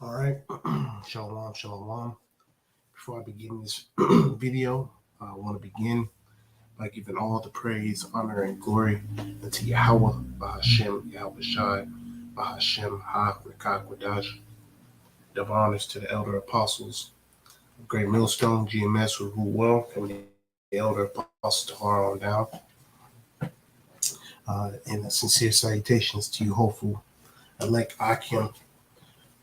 All right, shalom, shalom. Before I begin this video, I want to begin by giving all the praise, honor, and glory unto Yahweh, Bahashem, Yahweh Shai, Bahashem, Ha, Rakak, honors to the elder apostles, Great Millstone, GMS, who rule well, and the elder apostles to Har on down. And sincere salutations to you, hopeful elect Akim,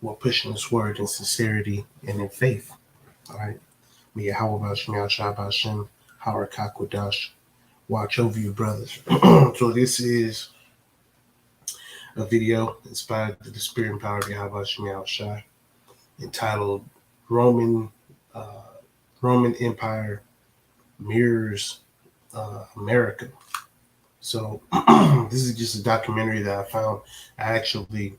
who are pushing this word in sincerity and in faith. All right. May Yahweh Bashem, Yahshua Bashem, Harakakwadash, watch over you, brothers. So this is a video inspired through the spirit and power of Yahweh Bashem, Yahushua, entitled Roman uh, Roman Empire Mirrors America. So this is just a documentary that I found. I actually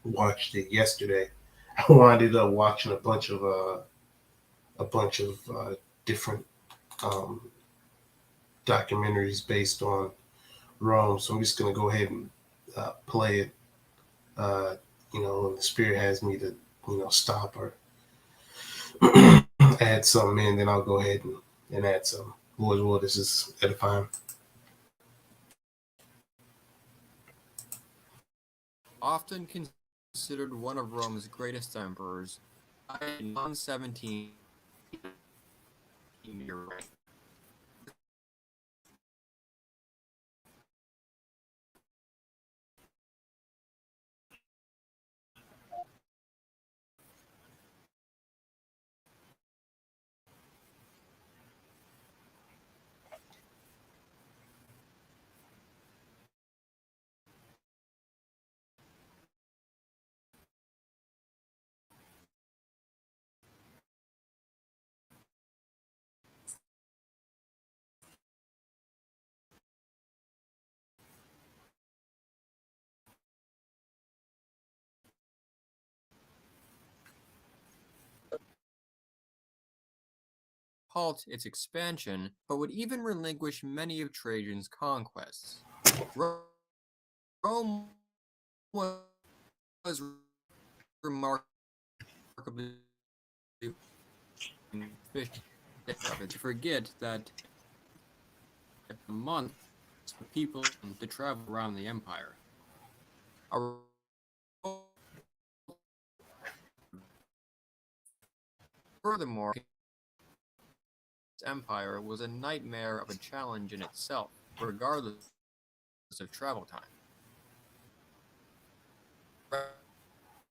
watched it yesterday. I wound up watching a bunch of different um, documentaries based on Rome. So I'm just gonna go ahead and play it. Uh, when the spirit has me to, stop or add something in, then I'll go ahead and add some. Lord's will, this is edifying. Often considered one of Rome's greatest emperors, in 117 year reign. Halt its expansion, but would even relinquish many of Trajan's conquests. Rome was remarkably efficient. To forget that a month for people to travel around the empire. Furthermore, empire was a nightmare of a challenge in itself, regardless of travel time.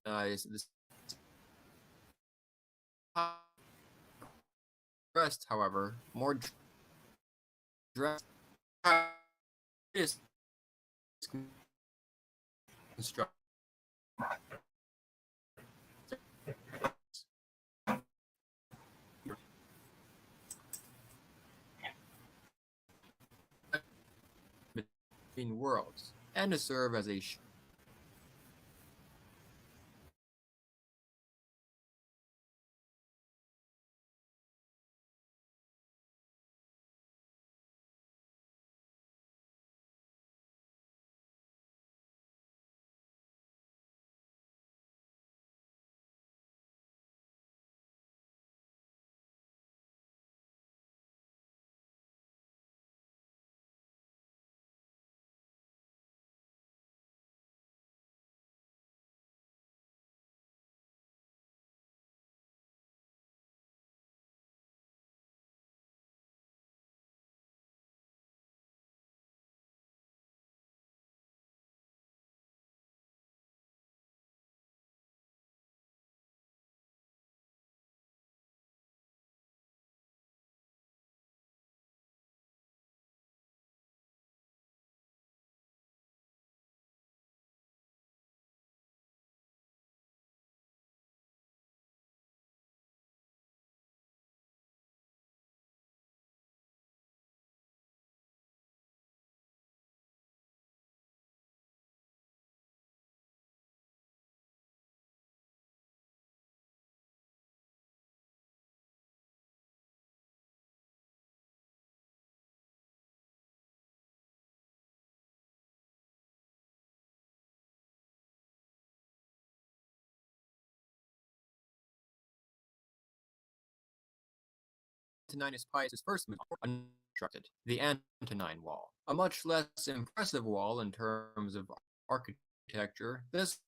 This rest, however, more drastic construction between worlds, and to serve as a Antoninus Pius's first move constructed, the Antonine Wall. A much less impressive wall in terms of architecture, this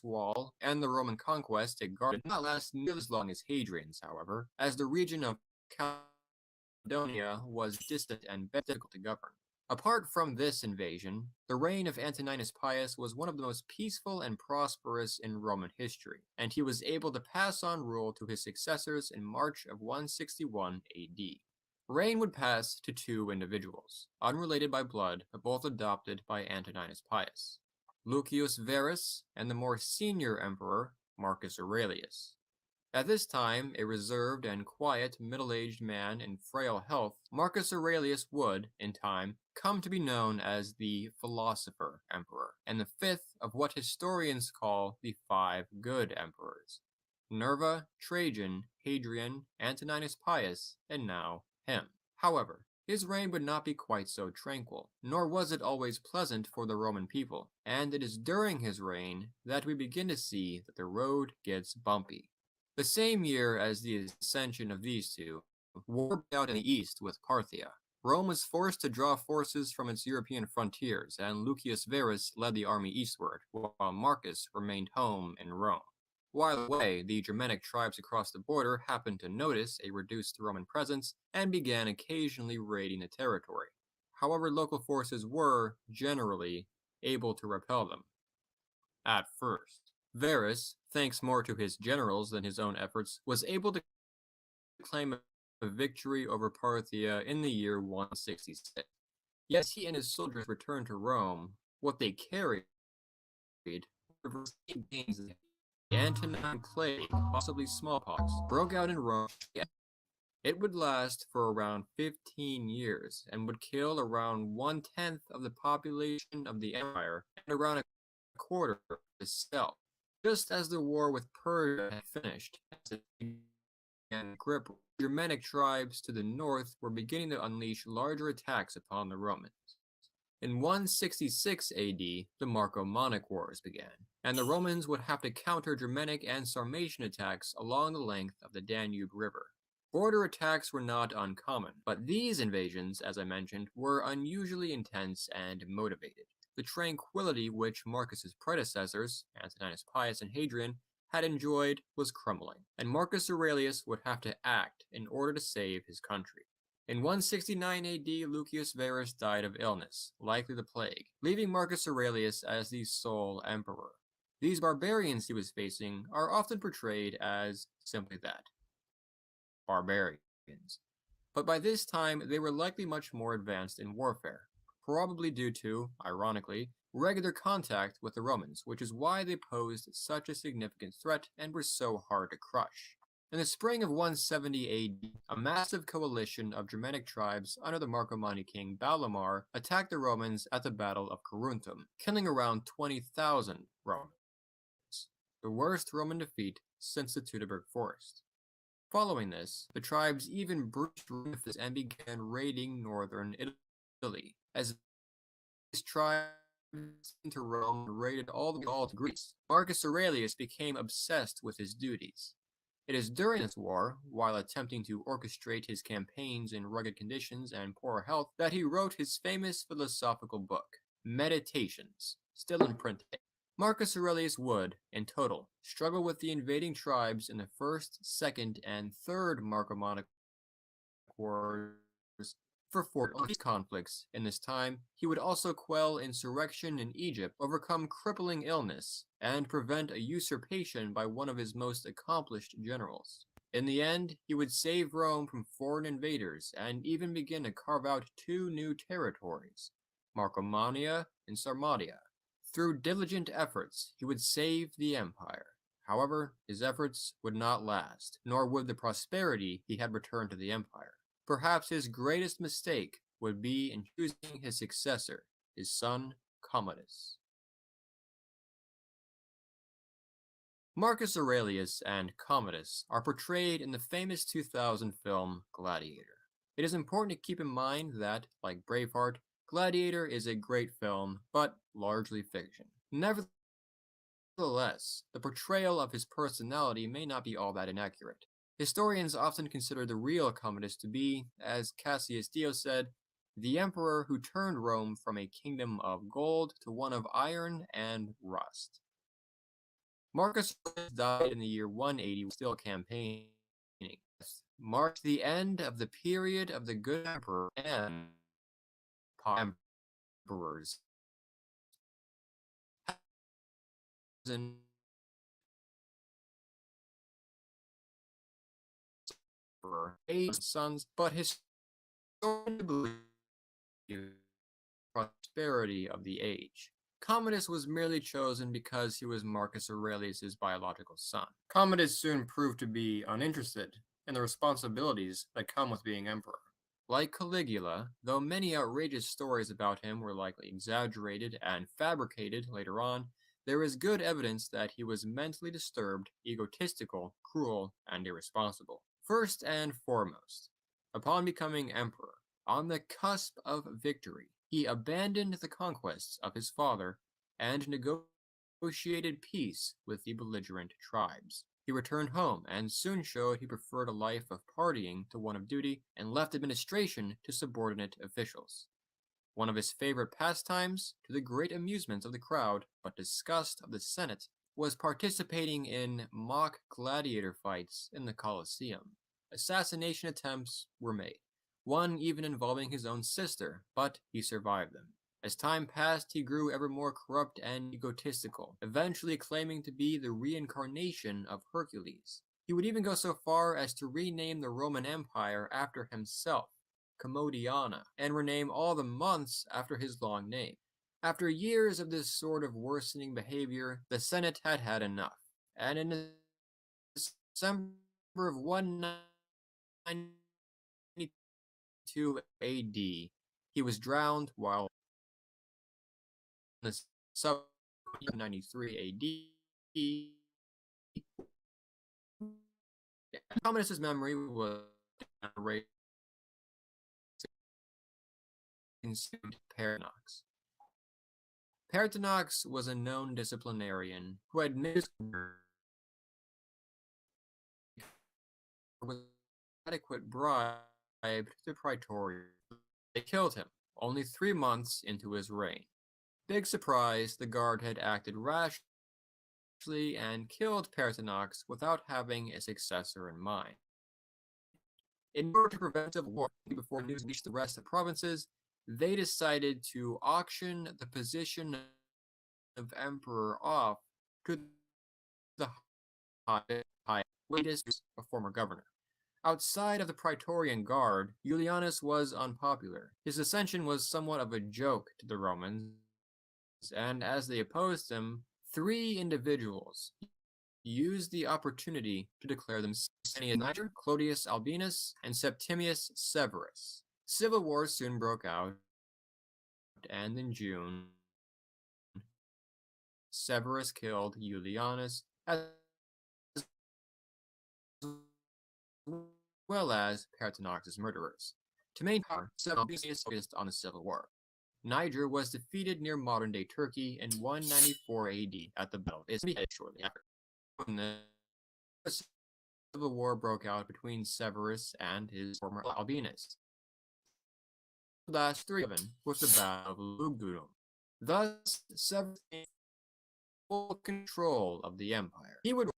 wall and the Roman conquest it guarded did not last nearly as long as Hadrian's, however, as the region of Caledonia was distant and very difficult to govern. Apart from this invasion, the reign of Antoninus Pius was one of the most peaceful and prosperous in Roman history, and he was able to pass on rule to his successors in March of 161 AD. Reign would pass to two individuals, unrelated by blood, but both adopted by Antoninus Pius: Lucius Verus and the more senior emperor, Marcus Aurelius. At this time, a reserved and quiet middle-aged man in frail health, Marcus Aurelius would, in time, come to be known as the Philosopher Emperor, and the fifth of what historians call the Five Good Emperors: Nerva, Trajan, Hadrian, Antoninus Pius, and now him. However, his reign would not be quite so tranquil, nor was it always pleasant for the Roman people, and it is during his reign that we begin to see that the road gets bumpy. The same year as the ascension of these two, war broke out in the east with Parthia. Rome was forced to draw forces from its European frontiers, and Lucius Verus led the army eastward, while Marcus remained home in Rome. While away, the Germanic tribes across the border happened to notice a reduced Roman presence and began occasionally raiding the territory. However, local forces were, generally, able to repel them. At first. Verus, thanks more to his generals than his own efforts, was able to claim a victory over Parthia in the year 166. Yes, he and his soldiers returned to Rome. What they carried were gains. The Antonine Plague, possibly smallpox, broke out in Rome. It would last for around 15 years and would kill around 1/10 of the population of the empire and around a quarter of itself. Just as the war with Persia had finished, and grip, Germanic tribes to the north were beginning to unleash larger attacks upon the Romans. In 166 AD, the Marcomannic Wars began, and the Romans would have to counter Germanic and Sarmatian attacks along the length of the Danube River. Border attacks were not uncommon, but these invasions, as I mentioned, were unusually intense and motivated. The tranquility which Marcus's predecessors, Antoninus Pius and Hadrian, had enjoyed was crumbling, and Marcus Aurelius would have to act in order to save his country. In 169 AD, Lucius Verus died of illness, likely the plague, leaving Marcus Aurelius as the sole emperor. These barbarians he was facing are often portrayed as simply that: barbarians. But by this time, they were likely much more advanced in warfare, probably due to, ironically, regular contact with the Romans, which is why they posed such a significant threat and were so hard to crush. In the spring of 170 AD, a massive coalition of Germanic tribes under the Marcomanni king Balamar attacked the Romans at the Battle of Caruntum, killing around 20,000 Romans, the worst Roman defeat since the Teutoburg Forest. Following this, the tribes even breached Rufus and began raiding northern Italy, as these tribes into Rome and raided all the way to Greece. Marcus Aurelius became obsessed with his duties. It is during this war, while attempting to orchestrate his campaigns in rugged conditions and poor health, that he wrote his famous philosophical book, Meditations, still in print today. Marcus Aurelius would, in total, struggle with the invading tribes in the First, Second, and Third Marcomannic Wars for 4 of these conflicts. In this time, he would also quell insurrection in Egypt, overcome crippling illness, and prevent a usurpation by one of his most accomplished generals. In the end, he would save Rome from foreign invaders and even begin to carve out 2 new territories, Marcomannia and Sarmatia. Through diligent efforts, he would save the empire. However, his efforts would not last, nor would the prosperity he had returned to the empire. Perhaps his greatest mistake would be in choosing his successor, his son Commodus. Marcus Aurelius and Commodus are portrayed in the famous 2000 film Gladiator. It is important to keep in mind that, like Braveheart, Gladiator is a great film, but largely fiction. Nevertheless, the portrayal of his personality may not be all that inaccurate. Historians often consider the real Commodus to be, as Cassius Dio said, the emperor who turned Rome from a kingdom of gold to one of iron and rust. Marcus Aurelius died in the year 180, still campaigning. Marked the end of the period of the good emperor and emperors. And eight sons, but historically prosperity of the age. Commodus was merely chosen because he was Marcus Aurelius's biological son. Commodus soon proved to be uninterested in the responsibilities that come with being emperor. Like Caligula, though many outrageous stories about him were likely exaggerated and fabricated later on, there is good evidence that he was mentally disturbed, egotistical, cruel, and irresponsible. First and foremost, upon becoming emperor, on the cusp of victory, he abandoned the conquests of his father and negotiated peace with the belligerent tribes. He returned home and soon showed he preferred a life of partying to one of duty and left administration to subordinate officials. One of his favorite pastimes, to the great amusement of the crowd but disgust of the Senate, was participating in mock gladiator fights in the Colosseum. Assassination attempts were made, one even involving his own sister, but he survived them. As time passed, he grew ever more corrupt and egotistical, eventually claiming to be the reincarnation of Hercules. He would even go so far as to rename the Roman Empire after himself, Commodiana, and rename all the months after his long name. After years of this sort of worsening behavior, the Senate had had enough, and in December of 192 AD, he was drowned while in the sub 93 AD. Commodus' memory was erased. Pertinax. Pertinax was a known disciplinarian who had made with adequate bribe to the Praetorians. They killed him only 3 months into his reign. Big surprise, the guard had acted rashly and killed Pertinax without having a successor in mind. In order to prevent a war before news reached the rest of the provinces, they decided to auction the position of emperor off to the latest, a former governor. Outside of the Praetorian Guard, Julianus was unpopular. His ascension was somewhat of a joke to the Romans, and as they opposed him, 3 individuals used the opportunity to declare themselves Niger, Clodius Albinus, and Septimius Severus. Civil war soon broke out, and in June, Severus killed Julianus as well as Pertinax's murderers. To maintain power, Severus focused on the civil war. Niger was defeated near modern-day Turkey in 194 AD at the Battle of Ismene shortly after. The civil war broke out between Severus and his former Albinus. The last 3 of them was the Battle of Lugdunum. Thus, Severus gained full control of the empire. He would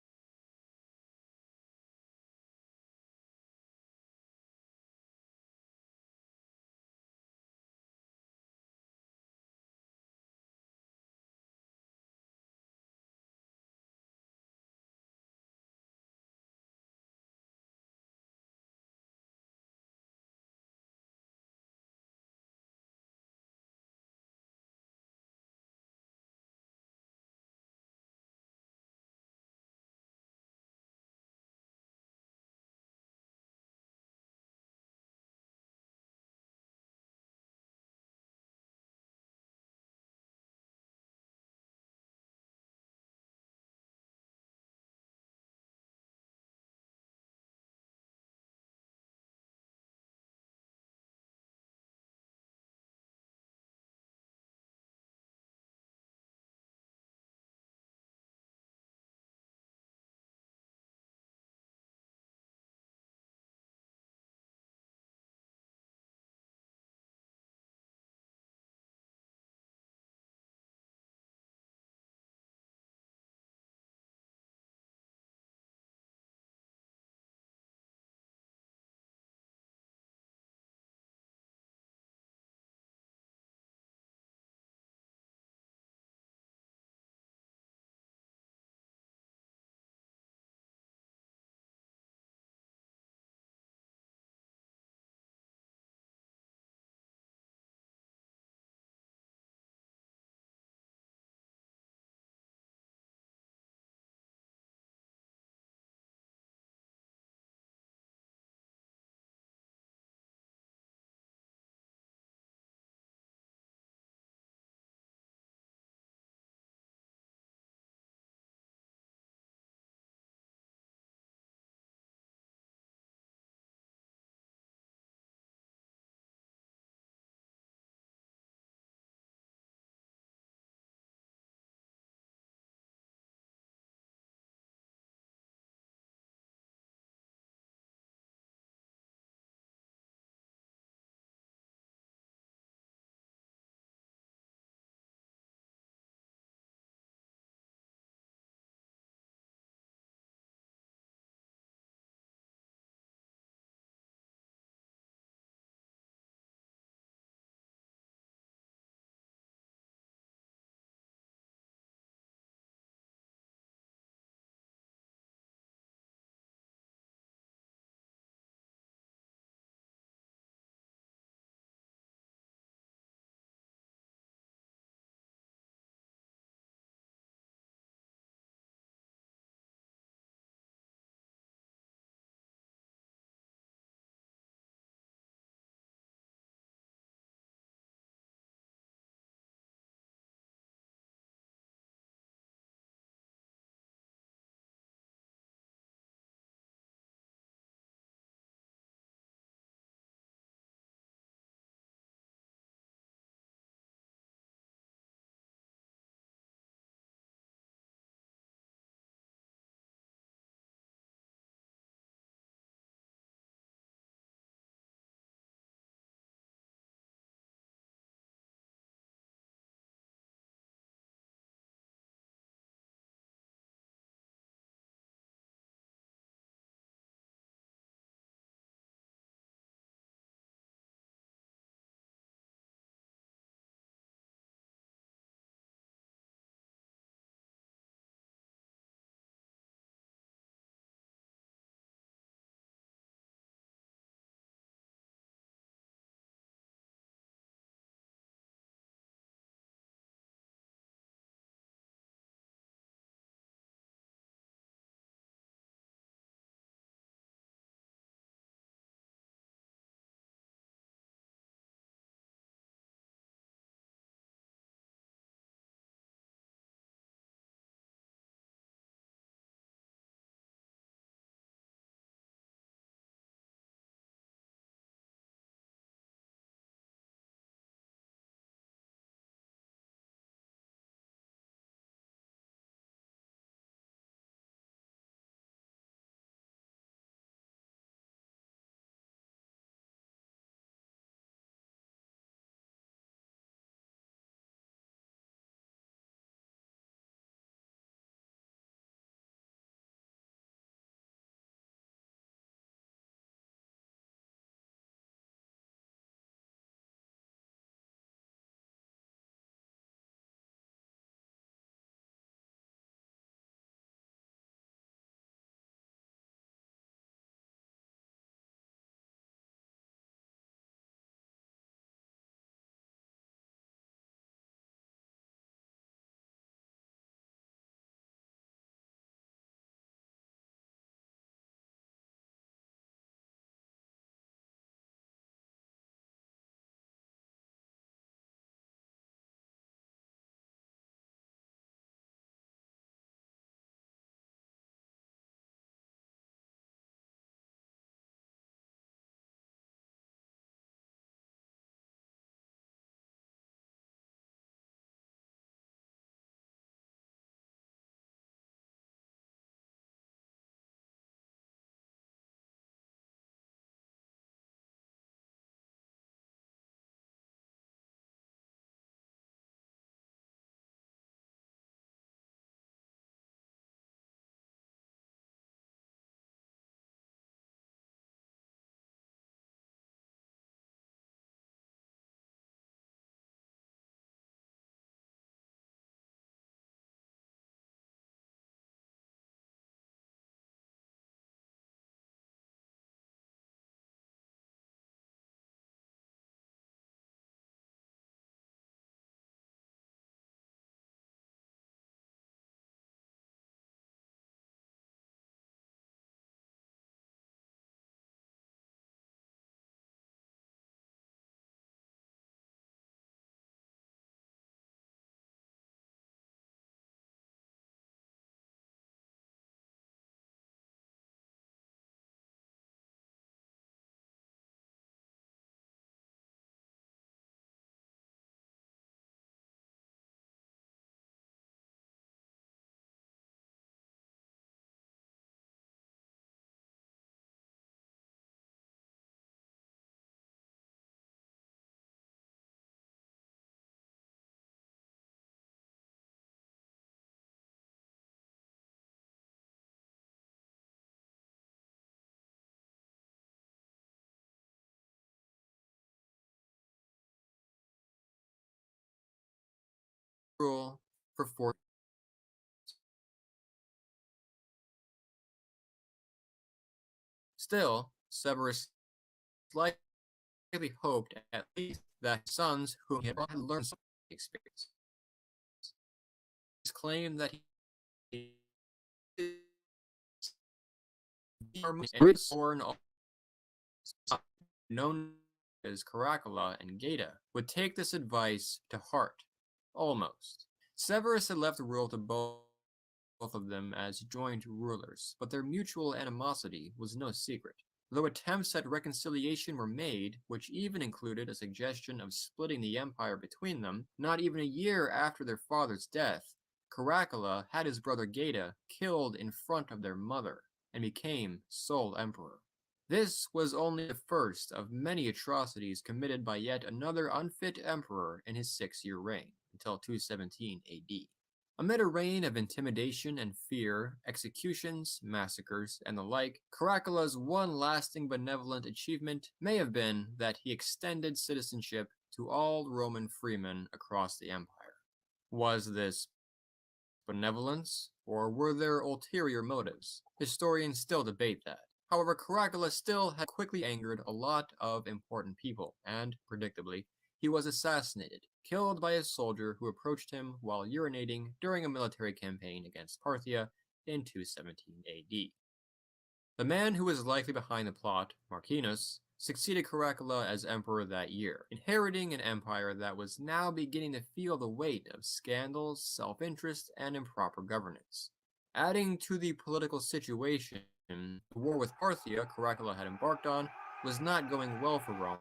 rule for 4 Still, Severus likely hoped at least that his sons, whom he had learned some experience, claimed that he born known as Caracalla and Geta, would take this advice to heart. Almost. Severus had left the rule to both of them as joint rulers, but their mutual animosity was no secret. Though attempts at reconciliation were made, which even included a suggestion of splitting the empire between them, not even a year after their father's death, Caracalla had his brother Geta killed in front of their mother and became sole emperor. This was only the first of many atrocities committed by yet another unfit emperor in his 6-year reign, until 217 AD. Amid a reign of intimidation and fear, executions, massacres, and the like, Caracalla's one lasting benevolent achievement may have been that he extended citizenship to all Roman freemen across the empire. Was this benevolence, or were there ulterior motives? Historians still debate that. However, Caracalla still had quickly angered a lot of important people, and, predictably, he was assassinated, killed by a soldier who approached him while urinating during a military campaign against Parthia in 217 AD. The man who was likely behind the plot, Marcinus, succeeded Caracalla as emperor that year, inheriting an empire that was now beginning to feel the weight of scandals, self-interest, and improper governance. Adding to the political situation, the war with Parthia Caracalla had embarked on was not going well for Rome,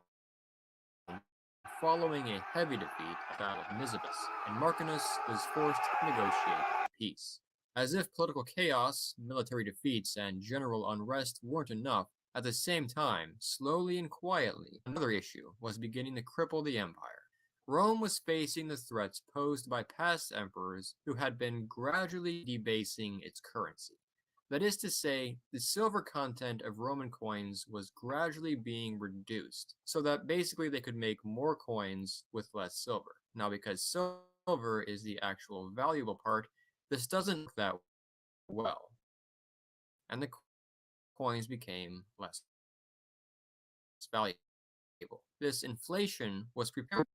following a heavy defeat at the Battle of Nisibis, and Marcinus was forced to negotiate peace. As if political chaos, military defeats, and general unrest weren't enough, at the same time, slowly and quietly, another issue was beginning to cripple the empire. Rome was facing the threats posed by past emperors who had been gradually debasing its currency. That is to say, the silver content of Roman coins was gradually being reduced, so that basically they could make more coins with less silver. Now, because silver is the actual valuable part, this doesn't work that well, and the coins became less valuable. This inflation was preparing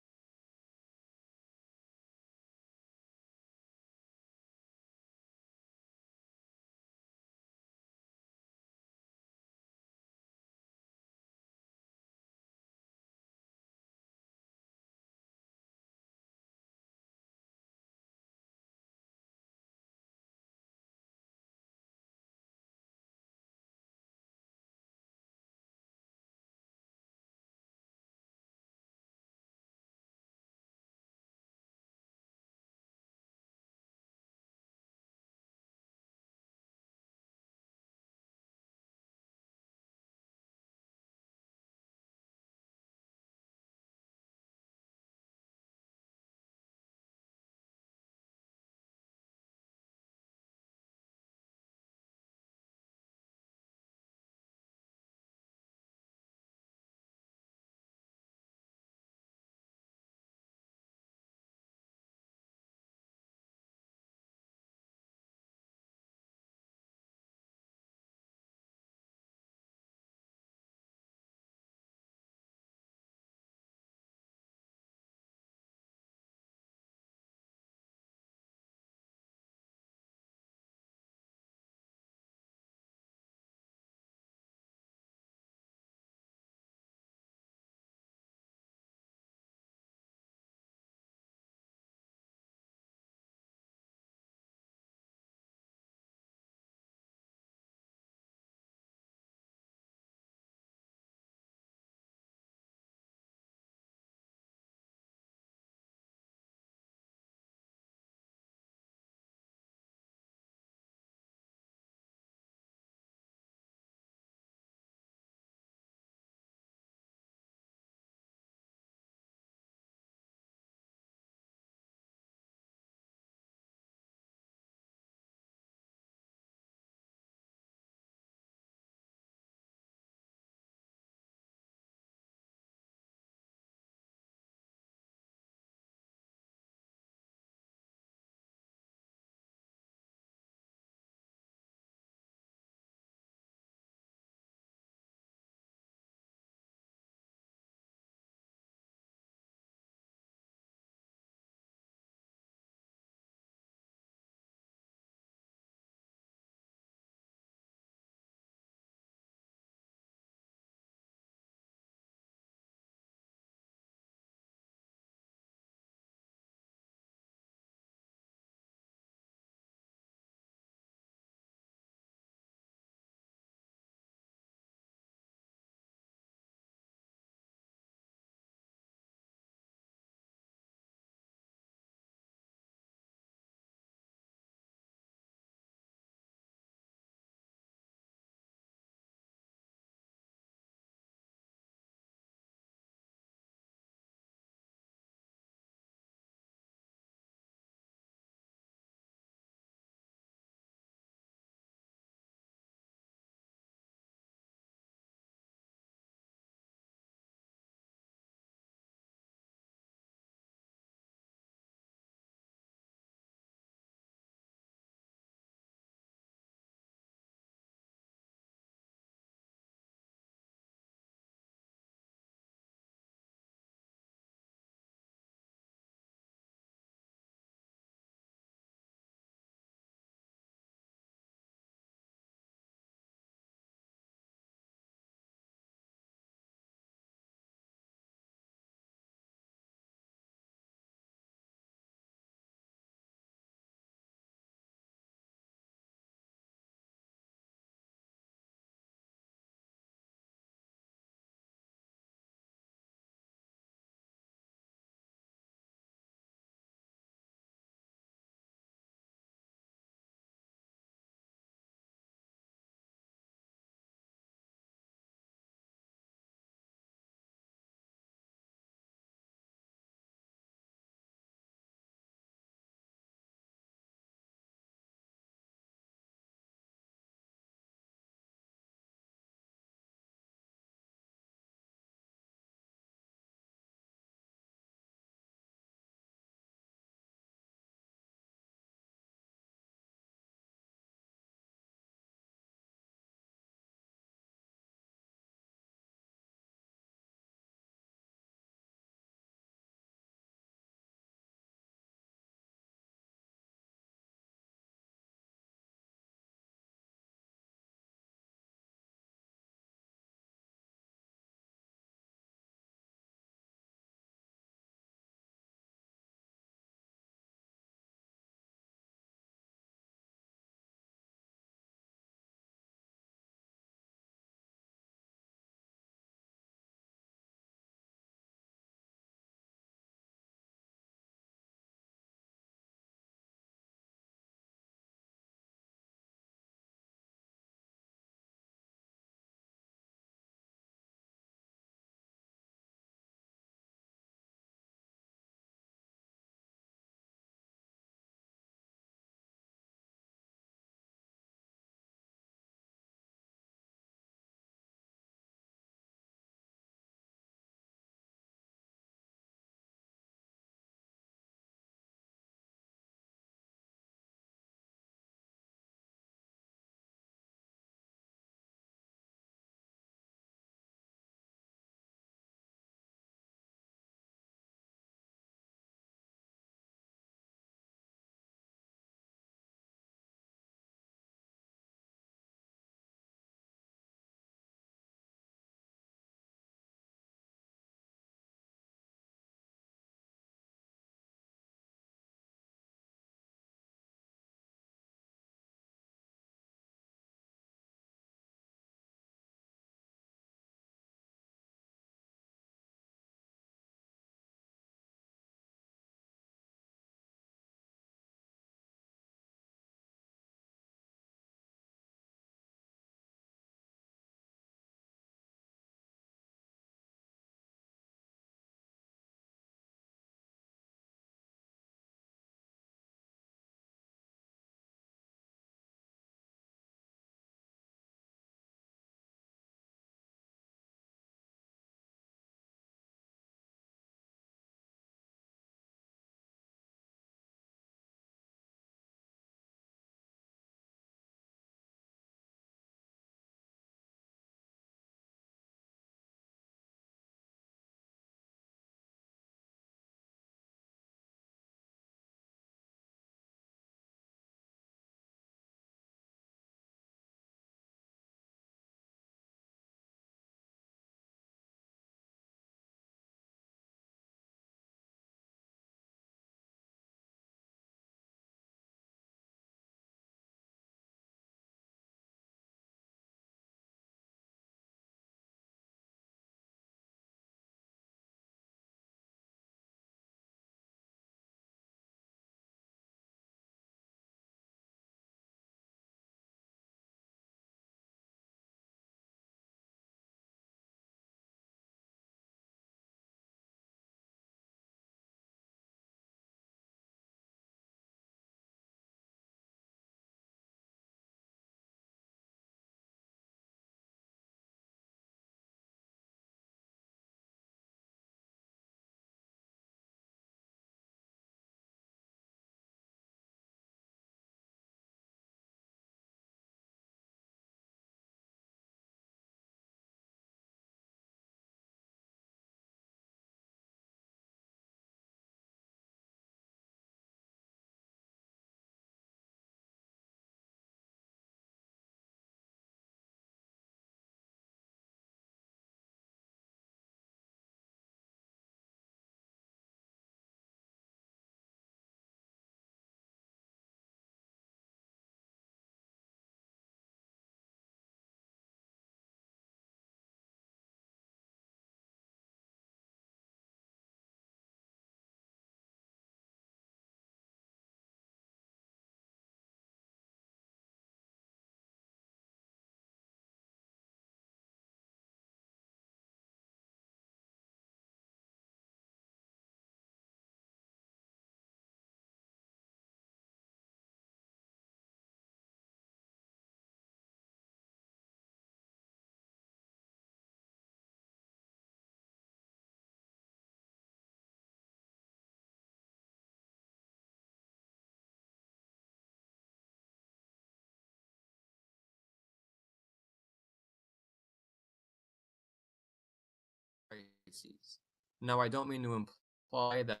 tendencies. Now, I don't mean to imply that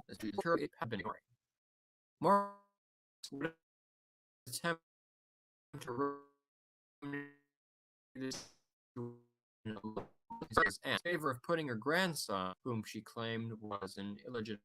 it had been ignoring. Marx would attempt to this in favor of putting her grandson, whom she claimed was an illegitimate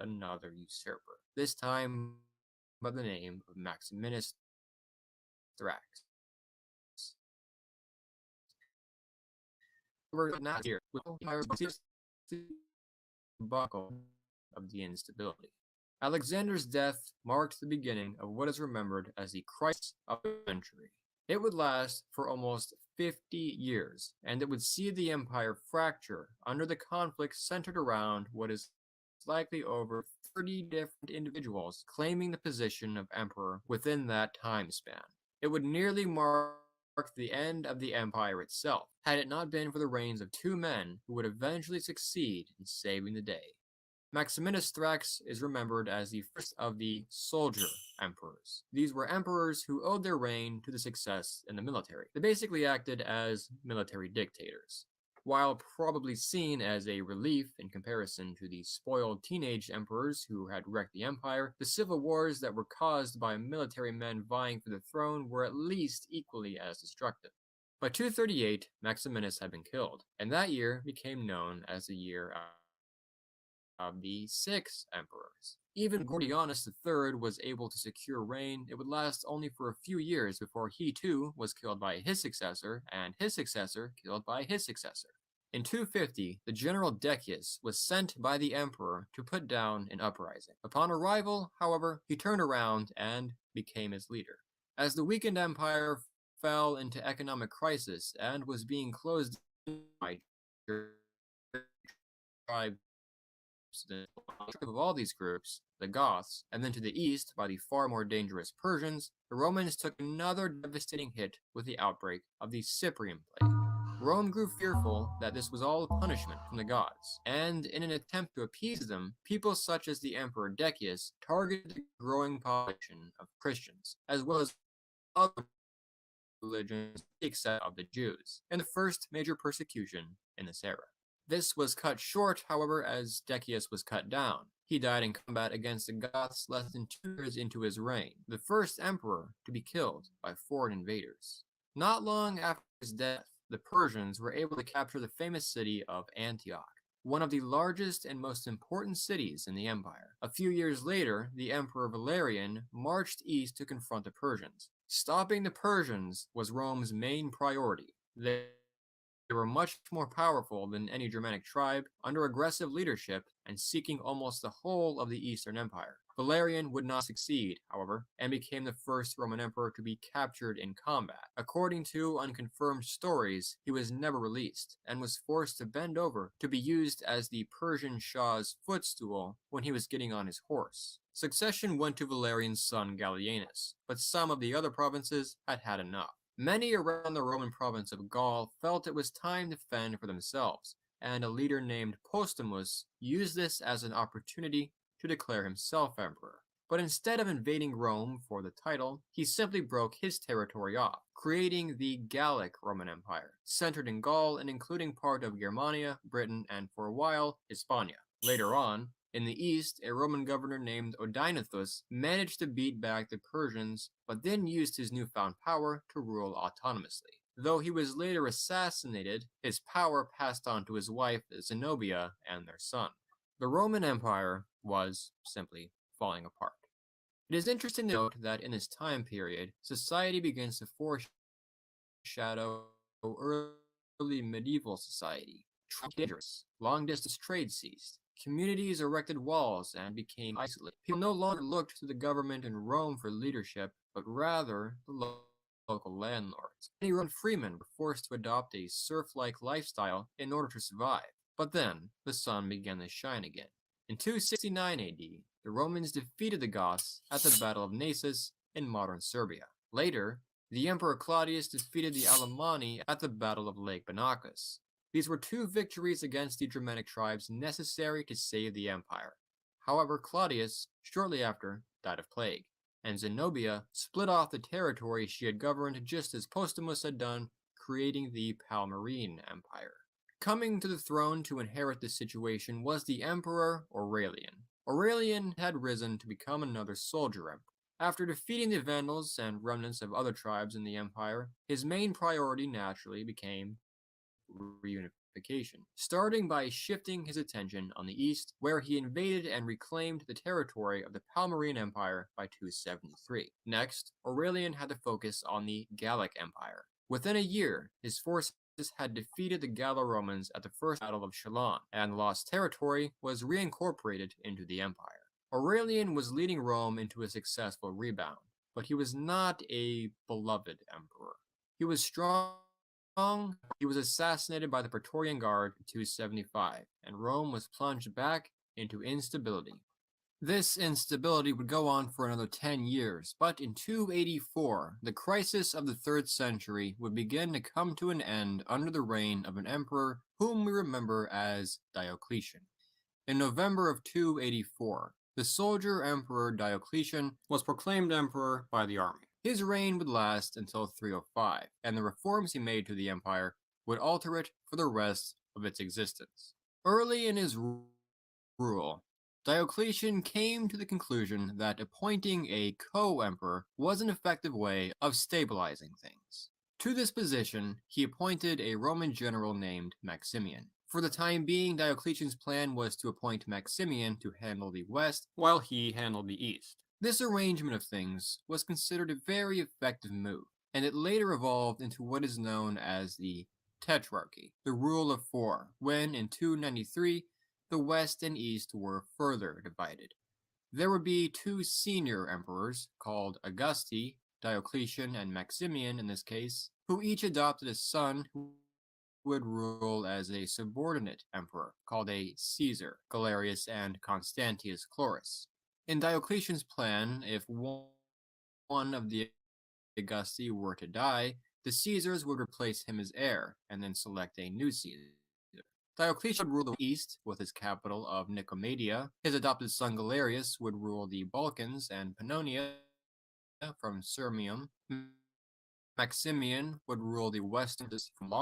another usurper, this time by the name of Maximinus Thrax. Not here, with the buckle of the instability. Alexander's death marked the beginning of what is remembered as the crisis of the century. It would last for almost 50 years, and it would see the empire fracture under the conflict centered around what is likely over 30 different individuals claiming the position of emperor within that time span. It would nearly mark the end of the empire itself, had it not been for the reigns of two men who would eventually succeed in saving the day. Maximinus Thrax is remembered as the first of the soldier emperors. These were emperors who owed their reign to the success in the military. They basically acted as military dictators. While probably seen as a relief in comparison to the spoiled teenage emperors who had wrecked the empire, the civil wars that were caused by military men vying for the throne were at least equally as destructive. By 238, Maximinus had been killed, and that year became known as the year of the six emperors. Even Gordianus III was able to secure reign. It would last only for a few years before he too was killed by his successor, and his successor killed by his successor. In 250, the general Decius was sent by the emperor to put down an uprising. Upon arrival, however, he turned around and became its leader. As the weakened empire fell into economic crisis and was being closed by tribes of all these groups, the Goths, and then to the east by the far more dangerous Persians, the Romans took another devastating hit with the outbreak of the Cyprian plague. Rome grew fearful that this was all a punishment from the gods, and in an attempt to appease them, people such as the Emperor Decius targeted the growing population of Christians, as well as other religions except of the Jews, in the first major persecution in this era. This was cut short, however, as Decius was cut down. He died in combat against the Goths less than 2 years into his reign, the first emperor to be killed by foreign invaders. Not long after his death, the Persians were able to capture the famous city of Antioch, one of the largest and most important cities in the empire. A few years later, the Emperor Valerian marched east to confront the Persians. Stopping the Persians was Rome's main priority. They were much more powerful than any Germanic tribe, under aggressive leadership, and seeking almost the whole of the Eastern Empire. Valerian would not succeed, however, and became the first Roman emperor to be captured in combat. According to unconfirmed stories, he was never released, and was forced to bend over to be used as the Persian Shah's footstool when he was getting on his horse. Succession went to Valerian's son Gallienus, but some of the other provinces had had enough. Many around the Roman province of Gaul felt it was time to fend for themselves, and a leader named Postumus used this as an opportunity to declare himself emperor. But instead of invading Rome for the title, he simply broke his territory off, creating the Gallic Roman Empire, centered in Gaul and including part of Germania, Britain, and for a while, Hispania. Later on, in the east, a Roman governor named Odenathus managed to beat back the Persians, but then used his newfound power to rule autonomously. Though he was later assassinated, his power passed on to his wife Zenobia and their son. The Roman Empire was simply falling apart. It is interesting to note that in this time period, society begins to foreshadow early medieval society. Dangerous. Long-distance trade ceased. Communities erected walls and became isolated. People no longer looked to the government in Rome for leadership, but rather the local landlords. Many Roman freemen were forced to adopt a serf-like lifestyle in order to survive. But then, the sun began to shine again. In 269 AD, the Romans defeated the Goths at the Battle of Naissus in modern Serbia. Later, the Emperor Claudius defeated the Alemanni at the Battle of Lake Benacus. These were 2 victories against the Germanic tribes necessary to save the empire. However, Claudius, shortly after, died of plague, and Zenobia split off the territory she had governed just as Postumus had done, creating the Palmyrene Empire. Coming to the throne to inherit this situation was the Emperor Aurelian. Aurelian had risen to become another soldier emperor. After defeating the Vandals and remnants of other tribes in the empire, his main priority naturally became reunification, starting by shifting his attention on the east, where he invaded and reclaimed the territory of the Palmyrene Empire by 273. Next, Aurelian had to focus on the Gallic Empire. Within a year, his forces had defeated the Gallo-Romans at the First Battle of Chalon, and the lost territory was reincorporated into the empire. Aurelian was leading Rome into a successful rebound, but he was not a beloved emperor. He was strong. He was assassinated by the Praetorian Guard in 275, and Rome was plunged back into instability. This instability would go on for another 10 years, but in 284, the crisis of the 3rd century would begin to come to an end under the reign of an emperor whom we remember as Diocletian. In November of 284, the soldier emperor Diocletian was proclaimed emperor by the army. His reign would last until 305, and the reforms he made to the empire would alter it for the rest of its existence. Early in his rule, Diocletian came to the conclusion that appointing a co-emperor was an effective way of stabilizing things. To this position, he appointed a Roman general named Maximian. For the time being, Diocletian's plan was to appoint Maximian to handle the west while he handled the east. This arrangement of things was considered a very effective move, and it later evolved into what is known as the Tetrarchy, the rule of 4, when in 293, the west and east were further divided. There would be 2 senior emperors, called Augusti, Diocletian and Maximian in this case, who each adopted a son who would rule as a subordinate emperor, called a Caesar, Galerius and Constantius Chlorus. In Diocletian's plan, if one of the Augusti were to die, The Caesars would replace him as heir, and then select a new Caesar. Diocletian would rule the east with his capital of Nicomedia. His adopted son Galerius would rule the Balkans and Pannonia from Sirmium. Maximian would rule the western from